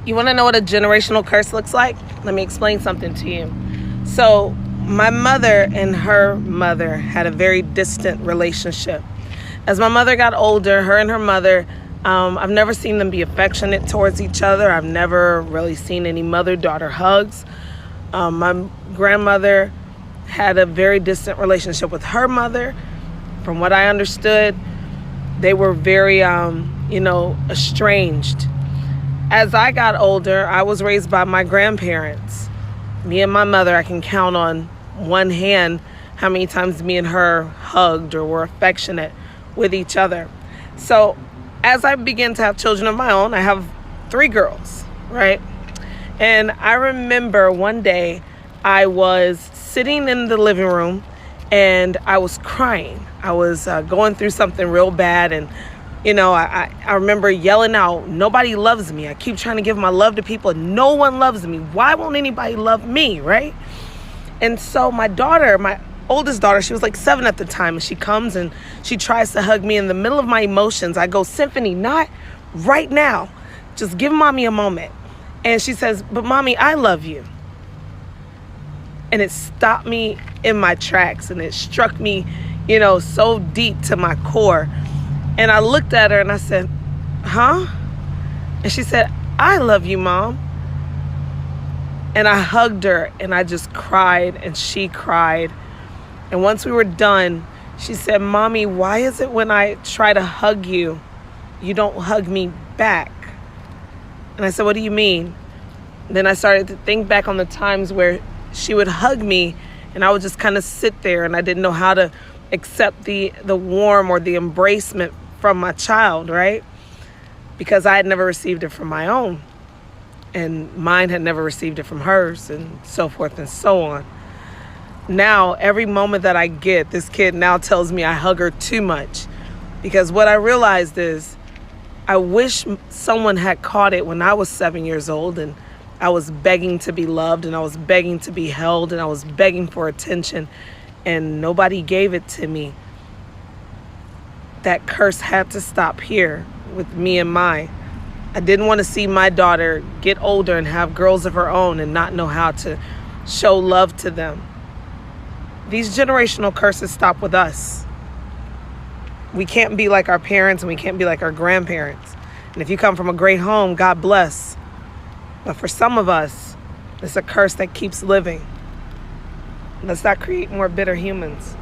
You want to know what a generational curse looks like? Let me explain something to you. So my mother and her mother had a very distant relationship. As my mother got older, her and her mother, I've never seen them be affectionate towards each other. I've never really seen any mother-daughter hugs. My grandmother had a very distant relationship with her mother. From what I understood, they were very, estranged. As I got older, I was raised by my grandparents. Me and my mother, I can count on one hand how many times me and her hugged or were affectionate with each other. So as I began to have children of my own, I have 3 girls, right? And I remember one day I was sitting in the living room and I was crying. I was going through something real bad, and I remember yelling out, "Nobody loves me. I keep trying to give my love to people and no one loves me. Why won't anybody love me?" Right? And so my daughter, my oldest daughter, she was like 7 at the time, and she comes and she tries to hug me in the middle of my emotions. I go, "Symphony, not right now. Just give mommy a moment." And she says, "But mommy, I love you." And it stopped me in my tracks, and it struck me, so deep to my core. And I looked at her and I said, "Huh?" And she said, "I love you, Mom." And I hugged her and I just cried and she cried. And once we were done, she said, "Mommy, why is it when I try to hug you, you don't hug me back?" And I said, "What do you mean?" And then I started to think back on the times where she would hug me and I would just kind of sit there, and I didn't know how to accept the warm or the embracement from my child, right? Because I had never received it from my own, and mine had never received it from hers, and so forth and so on. Now, every moment that I get, this kid now tells me I hug her too much, because what I realized is I wish someone had caught it when I was 7 years old, and I was begging to be loved, and I was begging to be held, and I was begging for attention, and nobody gave it to me. That curse had to stop here with me and mine. I didn't want to see my daughter get older and have girls of her own and not know how to show love to them. These generational curses stop with us. We can't be like our parents, and we can't be like our grandparents. And if you come from a great home, God bless. But for some of us, it's a curse that keeps living. Let's not create more bitter humans.